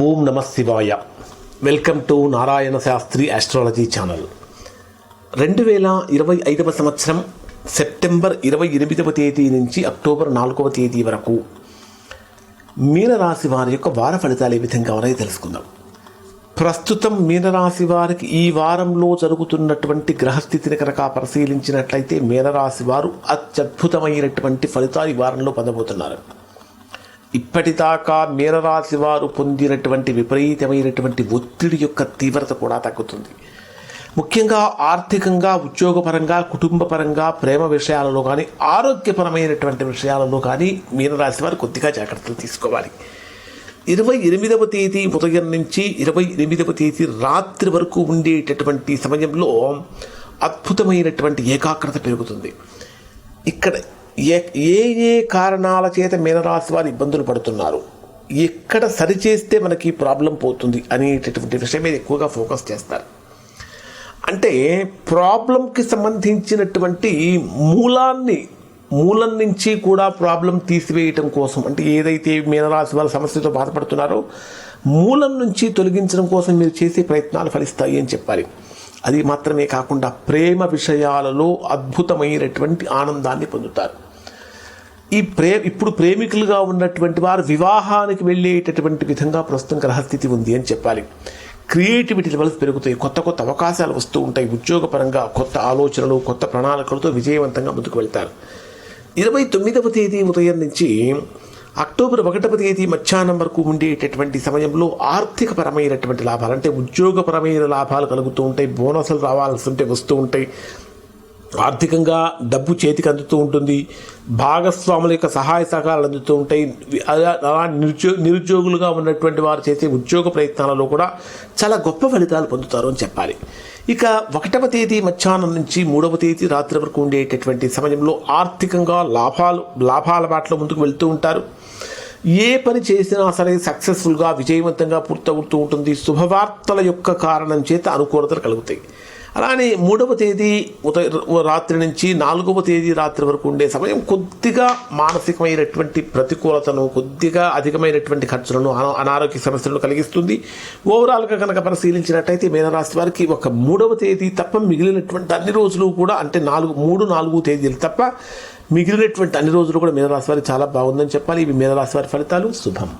ఓం నమ శివాయ. Welcome to Narayana Sastri astrology channel. 2025 సంవత్సరం సెప్టెంబర్ 28వ తేదీ నుంచి అక్టోబర్ 4వ తేదీ వరకు మీనరాశి వారి యొక్క వార ఫలితాలు ఏ విధంగా ఉన్నాయో తెలుసుకుందాం. ప్రస్తుతం మీనరాశి వారికి ఈ వారంలో జరుగుతున్నటువంటి గ్రహస్థితిని కనుక పరిశీలించినట్లయితే మీనరాశి వారు అత్యద్భుతమైనటువంటి ఫలితాలు ఈ వారంలో పొందబోతున్నారు. ఇప్పటిదాకా మీనరాశి వారు పొందినటువంటి విపరీతమైనటువంటి ఒత్తిడి యొక్క తీవ్రత కూడా తగ్గుతుంది. ముఖ్యంగా ఆర్థికంగా, ఉద్యోగపరంగా, కుటుంబపరంగా, ప్రేమ విషయాలలో కానీ, ఆరోగ్యపరమైనటువంటి విషయాలలో కానీ మీనరాశి వారు కొద్దిగా జాగ్రత్తలు తీసుకోవాలి. 28వ తేదీ ఉదయం నుంచి 28వ తేదీ రాత్రి వరకు ఉండేటటువంటి సమయంలో అద్భుతమైనటువంటి ఏకాగ్రత పెరుగుతుంది. ఇక్కడ ఏ కారణాల చేత మీనరాశి వారు ఇబ్బందులు పడుతున్నారు, ఎక్కడ సరిచేస్తే మనకి ప్రాబ్లం పోతుంది అనేటటువంటి విషయం మీద ఎక్కువగా ఫోకస్ చేస్తారు. అంటే ప్రాబ్లంకి సంబంధించినటువంటి మూలం నుంచి కూడా ప్రాబ్లం తీసివేయటం కోసం, అంటే ఏదైతే మీనరాశి వారి సమస్యతో బాధపడుతున్నారో మూలం నుంచి తొలగించడం కోసం మీరు చేసే ప్రయత్నాలు ఫలిస్తాయి అని చెప్పాలి. అది మాత్రమే కాకుండా ప్రేమ విషయాలలో అద్భుతమైనటువంటి ఆనందాన్ని పొందుతారు. ఇప్పుడు ప్రేమికులుగా ఉన్నటువంటి వారు వివాహానికి వెళ్ళేటటువంటి విధంగా ప్రస్తుతం గ్రహస్థితి ఉంది అని చెప్పాలి. క్రియేటివిటీ లెవెల్స్ పెరుగుతాయి, కొత్త కొత్త అవకాశాలు వస్తూ ఉంటాయి. ఉద్యోగపరంగా కొత్త ఆలోచనలు, కొత్త ప్రణాళికలతో విజయవంతంగా ముందుకు వెళ్తారు. 29వ తేదీ ఉదయం నుంచి అక్టోబర్ 1వ తేదీ మధ్యాహ్నం వరకు ఉండేటటువంటి సమయంలో ఆర్థికపరమైనటువంటి లాభాలు, అంటే ఉద్యోగపరమైన లాభాలు కలుగుతూ ఉంటాయి. బోనస్లు రావాల్సి ఉంటే వస్తూ ఉంటాయి. ఆర్థికంగా డబ్బు చేతికి అందుతూ ఉంటుంది. భాగస్వాముల యొక్క సహాయ సహకారాలు అందుతూ ఉంటాయి. అలా నిరుద్యోగులుగా ఉన్నటువంటి వారు చేసే ఉద్యోగ ప్రయత్నాలలో కూడా చాలా గొప్ప ఫలితాలు పొందుతారు అని చెప్పాలి. ఇక 1వ తేదీ మధ్యాహ్నం నుంచి 3వ తేదీ రాత్రి వరకు ఉండేటటువంటి సమయంలో ఆర్థికంగా లాభాల బాటలో ముందుకు వెళ్తూ ఉంటారు. ఏ పని చేసినా సరే సక్సెస్ఫుల్గా, విజయవంతంగా పూర్తవుతూ ఉంటుంది. శుభవార్తల యొక్క కారణం చేత అనుకూలతలు కలుగుతాయి. అలానే 3వ తేదీ రాత్రి నుంచి 4వ తేదీ రాత్రి వరకు ఉండే సమయం కొద్దిగా మానసికమైనటువంటి ప్రతికూలతను, కొద్దిగా అధికమైనటువంటి ఖర్చులను, అనారోగ్య సమస్యలను కలిగిస్తుంది. ఓవరాల్గా కనుక పరిశీలించినట్టయితే మీనరాశి వారికి ఒక 3వ తేదీ తప్ప మిగిలినటువంటి అన్ని రోజులు కూడా, అంటే 3, 4 తేదీలు తప్ప మిగిలినటువంటి అన్ని రోజులు కూడా మీనరాశి వారికి చాలా బాగుందని చెప్పాలి. ఇవి మీనరాశి వారి ఫలితాలు. శుభం.